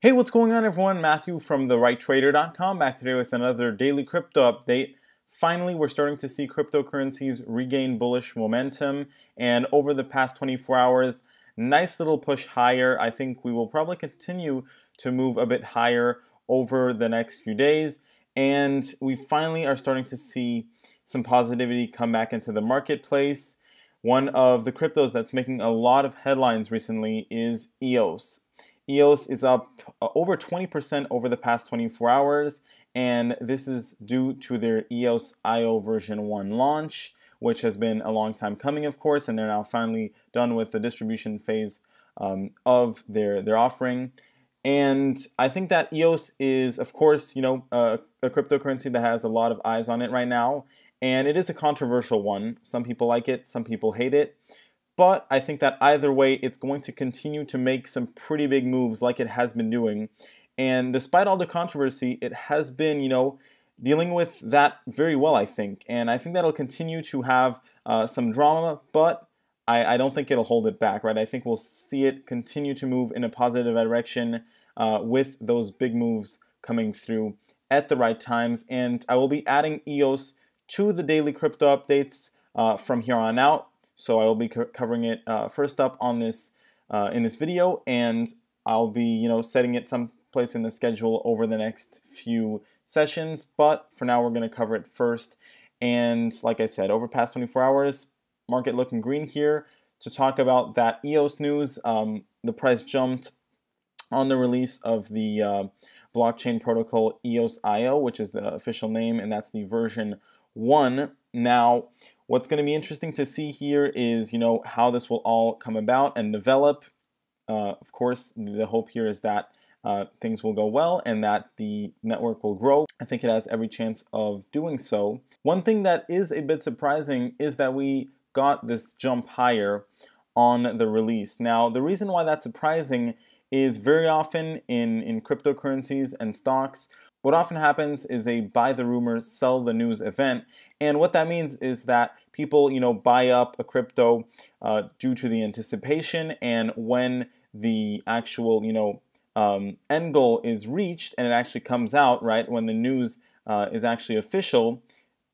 Hey, what's going on everyone? Matthew from therighttrader.com back today with another daily crypto update. Finally, we're starting to see cryptocurrencies regain bullish momentum, and over the past 24 hours, nice little push higher. I think we will probably continue to move a bit higher over the next few days, and we finally are starting to see some positivity come back into the marketplace. One of the cryptos that's making a lot of headlines recently is EOS. EOS is up over 20% over the past 24 hours, and this is due to their EOS IO version 1 launch, which has been a long time coming, of course, and they're now finally done with the distribution phase of their offering. And I think that EOS is, of course, a cryptocurrency that has a lot of eyes on it right now, and it is a controversial one. Some people like it, some people hate it. But I think that either way, it's going to continue to make some pretty big moves like it has been doing. And despite all the controversy, it has been, dealing with that very well, I think. And I think that'll continue to have some drama, but I don't think it'll hold it back, right? I think we'll see it continue to move in a positive direction with those big moves coming through at the right times. And I will be adding EOS to the daily crypto updates from here on out. So I will be covering it first up on this in this video, and I'll be setting it someplace in the schedule over the next few sessions. But for now, we're going to cover it first. And like I said, over past 24 hours, market looking green here. To talk about that EOS news, the price jumped on the release of the blockchain protocol EOS IO, which is the official name, and that's the version 1. Now, what's going to be interesting to see here is, how this will all come about and develop. Of course, the hope here is that things will go well and that the network will grow. I think it has every chance of doing so. One thing that is a bit surprising is that we got this jump higher on the release. Now, the reason why that's surprising is very often in cryptocurrencies and stocks, what often happens is a buy the rumor, sell the news event. And what that means is that people, buy up a crypto due to the anticipation, and when the actual, end goal is reached and it actually comes out, right, when the news is actually official,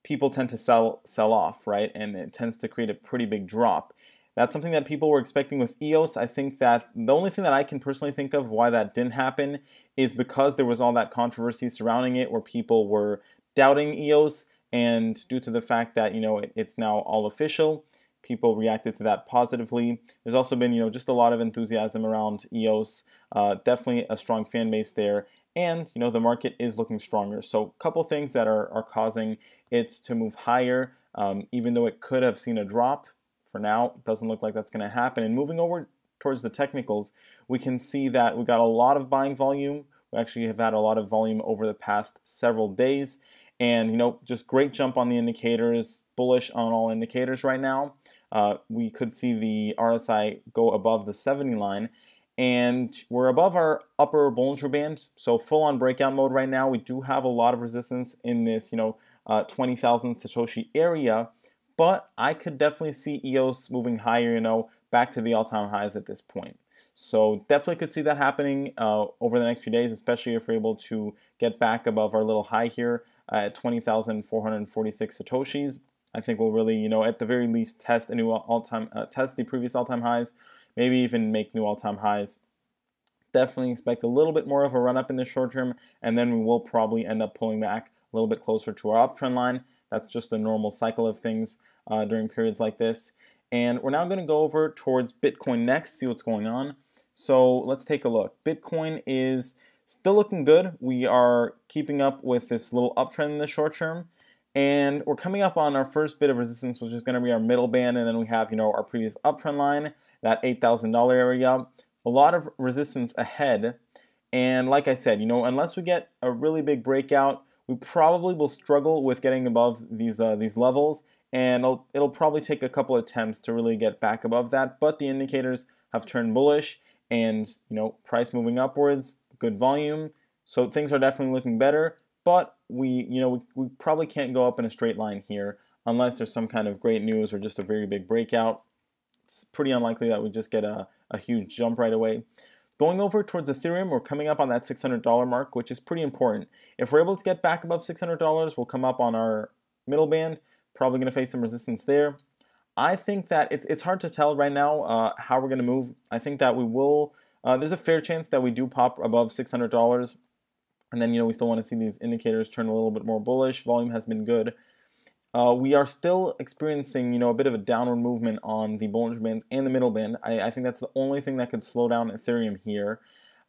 people tend to sell off, right, and it tends to create a pretty big drop. That's something that people were expecting with EOS. I think that the only thing that I can personally think of why that didn't happen is because there was all that controversy surrounding it where people were doubting EOS, and due to the fact that, it's now all official, people reacted to that positively. There's also been, just a lot of enthusiasm around EOS, definitely a strong fan base there, and, the market is looking stronger. So a couple things that are causing it to move higher, even though it could have seen a drop. For now, it doesn't look like that's going to happen. And moving over towards the technicals, we can see that we got a lot of buying volume. We actually have had a lot of volume over the past several days. And, just great jump on the indicators, bullish on all indicators right now. We could see the RSI go above the 70 line. And we're above our upper Bollinger Band, so full on breakout mode right now. We do have a lot of resistance in this, 20,000 Satoshi area. But I could definitely see EOS moving higher, back to the all-time highs at this point. So definitely could see that happening over the next few days, especially if we're able to get back above our little high here at 20,446 Satoshis. I think we'll really, at the very least test a new test the previous all-time highs, maybe even make new all-time highs. Definitely expect a little bit more of a run-up in the short term, and then we will probably end up pulling back a little bit closer to our uptrend line. That's just the normal cycle of things during periods like this. And we're now going to go over towards Bitcoin next, see what's going on. So let's take a look. Bitcoin is still looking good. We are keeping up with this little uptrend in the short term. And we're coming up on our first bit of resistance, which is going to be our middle band. And then we have, our previous uptrend line, that $8,000 area. A lot of resistance ahead. And like I said, unless we get a really big breakout, we probably will struggle with getting above these levels, and it'll probably take a couple attempts to really get back above that. But the indicators have turned bullish, and price moving upwards, good volume, so things are definitely looking better. But we probably can't go up in a straight line here unless there's some kind of great news or just a very big breakout. It's pretty unlikely that we just get a huge jump right away. Going over towards Ethereum, we're coming up on that $600 mark, which is pretty important. If we're able to get back above $600, we'll come up on our middle band, probably going to face some resistance there. I think that it's hard to tell right now how we're going to move. I think that we will, there's a fair chance that we do pop above $600, and then, we still want to see these indicators turn a little bit more bullish. Volume has been good. We are still experiencing, a bit of a downward movement on the Bollinger Bands and the middle band. I think that's the only thing that could slow down Ethereum here.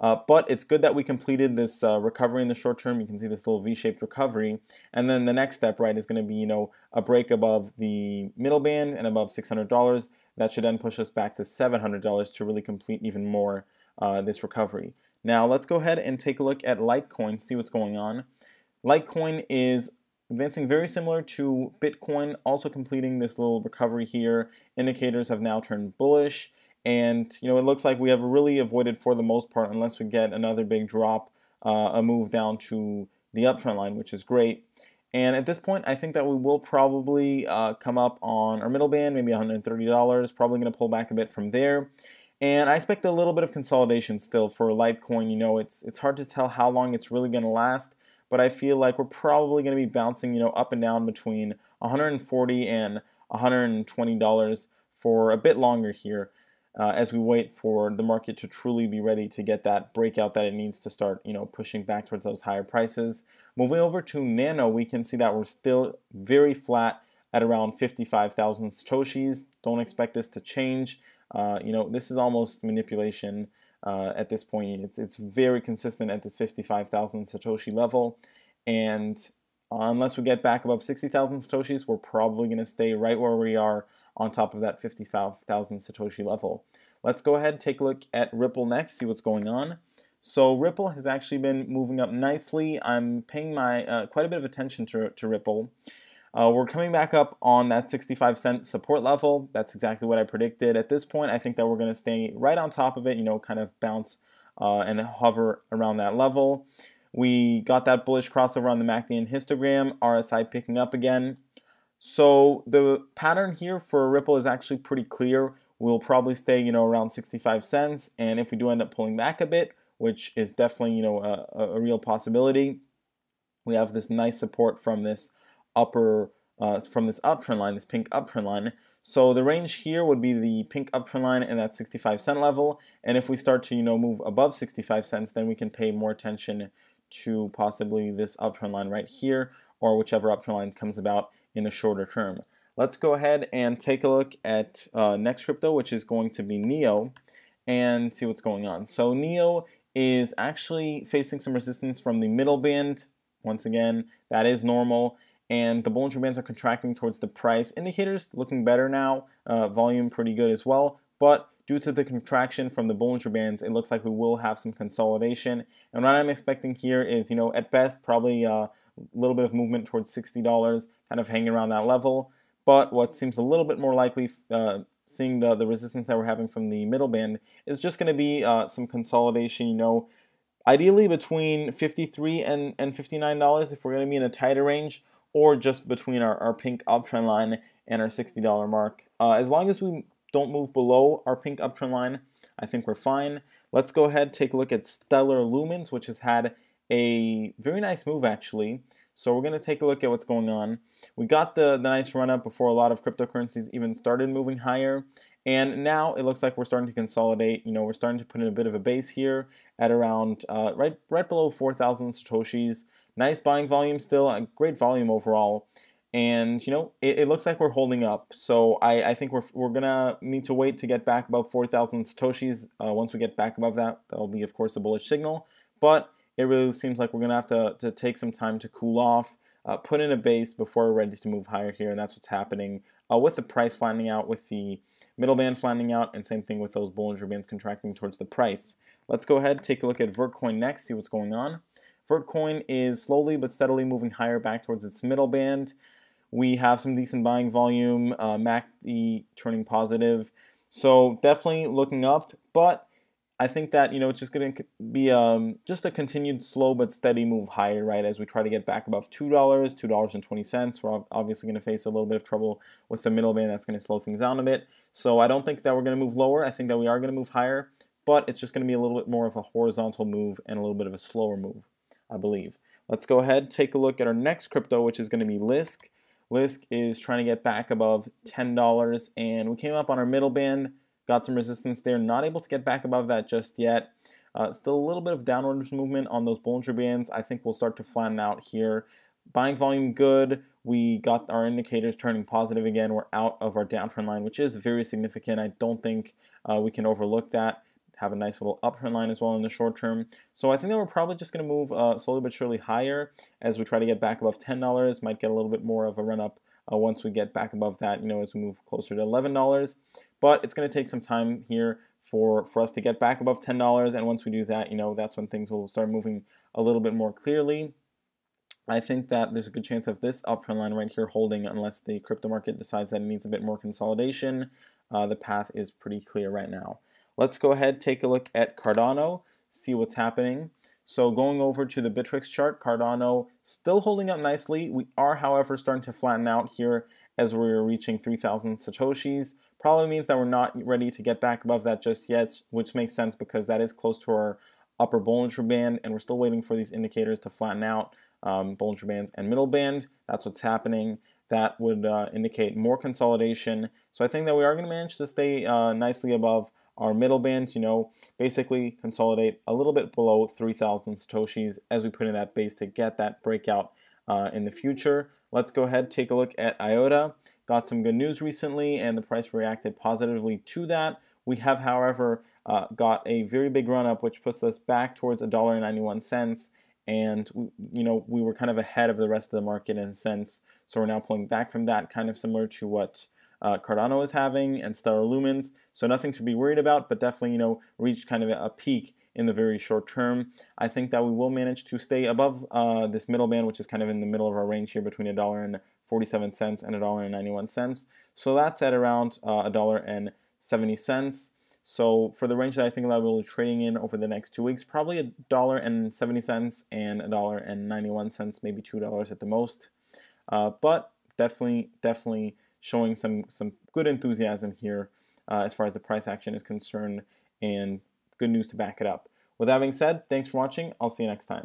But it's good that we completed this recovery in the short term. You can see this little V-shaped recovery. And then the next step, right, is going to be, a break above the middle band and above $600. That should then push us back to $700 to really complete even more this recovery. Now, let's go ahead and take a look at Litecoin, see what's going on. Litecoin is advancing very similar to Bitcoin, also completing this little recovery here. Indicators have now turned bullish, and it looks like we have really avoided, for the most part, unless we get another big drop, a move down to the uptrend line, which is great. And at this point, I think that we will probably come up on our middle band, maybe $130, probably going to pull back a bit from there. And I expect a little bit of consolidation still for Litecoin. It's hard to tell how long it's really going to last, but I feel like we're probably going to be bouncing, up and down between $140 and $120 for a bit longer here, as we wait for the market to truly be ready to get that breakout that it needs to start, pushing back towards those higher prices. Moving over to Nano, we can see that we're still very flat at around 55,000 Satoshis. Don't expect this to change. This is almost manipulation. At this point, it's very consistent at this 55,000 Satoshi level, and unless we get back above 60,000 Satoshis, we're probably going to stay right where we are on top of that 55,000 Satoshi level. Let's go ahead and take a look at Ripple next, see what's going on. So Ripple has actually been moving up nicely. I'm paying my quite a bit of attention to Ripple. We're coming back up on that 65-cent support level. That's exactly what I predicted. At this point, I think that we're going to stay right on top of it, kind of bounce and hover around that level. We got that bullish crossover on the MACD and histogram, RSI picking up again. So the pattern here for Ripple is actually pretty clear. We'll probably stay, around 65 cents, and if we do end up pulling back a bit, which is definitely, a real possibility, we have this nice support from this uptrend line, this pink uptrend line. So the range here would be the pink uptrend line and that 65-cent level. And if we start to move above 65 cents, then we can pay more attention to possibly this uptrend line right here, or whichever uptrend line comes about in the shorter term. Let's go ahead and take a look at next crypto, which is going to be NEO, and see what's going on. So NEO is actually facing some resistance from the middle band. Once again, that is normal. And the Bollinger Bands are contracting towards the price. Indicators looking better now, volume pretty good as well, but due to the contraction from the Bollinger Bands, it looks like we will have some consolidation. And what I'm expecting here is, at best, probably a little bit of movement towards $60, kind of hanging around that level. But what seems a little bit more likely, seeing the resistance that we're having from the middle band, is just going to be some consolidation, ideally between $53 and $59 if we're going to be in a tighter range, or just between our pink uptrend line and our $60 mark. As long as we don't move below our pink uptrend line, I think we're fine. Let's go ahead and take a look at Stellar Lumens, which has had a very nice move actually. So we're going to take a look at what's going on. We got the nice run up before a lot of cryptocurrencies even started moving higher. And now it looks like we're starting to consolidate. We're starting to put in a bit of a base here at around right below 4,000 Satoshis. Nice buying volume still, a great volume overall. And, it looks like we're holding up. So I think we're going to need to wait to get back above 4,000 Satoshis. Once we get back above that, that'll be, of course, a bullish signal. But it really seems like we're going to have to take some time to cool off, put in a base before we're ready to move higher here. And that's what's happening with the price flattening out, with the middle band flattening out, and same thing with those Bollinger Bands contracting towards the price. Let's go ahead and take a look at Vertcoin next, see what's going on. Vertcoin is slowly but steadily moving higher back towards its middle band. We have some decent buying volume, MACD turning positive. So definitely looking up, but I think that, it's just going to be just a continued slow but steady move higher, right, as we try to get back above $2, $2.20. We're obviously going to face a little bit of trouble with the middle band. That's going to slow things down a bit. So I don't think that we're going to move lower. I think that we are going to move higher. but it's just going to be a little bit more of a horizontal move and a little bit of a slower move, I believe. Let's go ahead, take a look at our next crypto, which is going to be Lisk. Lisk is trying to get back above $10, and we came up on our middle band, got some resistance there, not able to get back above that just yet. Still a little bit of downward movement on those Bollinger Bands. I think we'll start to flatten out here. Buying volume good. We got our indicators turning positive again. We're out of our downtrend line, which is very significant. I don't think we can overlook that. Have a nice little uptrend line as well in the short term. So I think that we're probably just going to move slowly but surely higher as we try to get back above $10. Might get a little bit more of a run up once we get back above that, as we move closer to $11. But it's going to take some time here for us to get back above $10. And once we do that, that's when things will start moving a little bit more clearly. I think that there's a good chance of this uptrend line right here holding unless the crypto market decides that it needs a bit more consolidation. The path is pretty clear right now. Let's go ahead, take a look at Cardano, see what's happening. So going over to the Bittrex chart, Cardano still holding up nicely. We are, however, starting to flatten out here as we're reaching 3,000 Satoshis. Probably means that we're not ready to get back above that just yet, which makes sense because that is close to our upper Bollinger Band, and we're still waiting for these indicators to flatten out. Bollinger Bands and middle band, that's what's happening. That would indicate more consolidation. So I think that we are going to manage to stay nicely above our middle band, basically consolidate a little bit below 3,000 Satoshis as we put in that base to get that breakout in the future. Let's go ahead, take a look at IOTA. Got some good news recently, and the price reacted positively to that. We have, however, got a very big run up, which puts us back towards $1.91. And we were kind of ahead of the rest of the market in a sense. So we're now pulling back from that, kind of similar to what Cardano is having and Stellar Lumens. So nothing to be worried about, but definitely reached kind of a peak in the very short term. I think that we will manage to stay above this middle band, which is kind of in the middle of our range here between $1.47 and $1.91. So that's at around $1.70. So for the range that I think that we'll be trading in over the next 2 weeks, probably $1.70 and $1.91, maybe $2 at the most. But definitely showing some good enthusiasm here as far as the price action is concerned, and good news to back it up. With that being said, thanks for watching. I'll see you next time.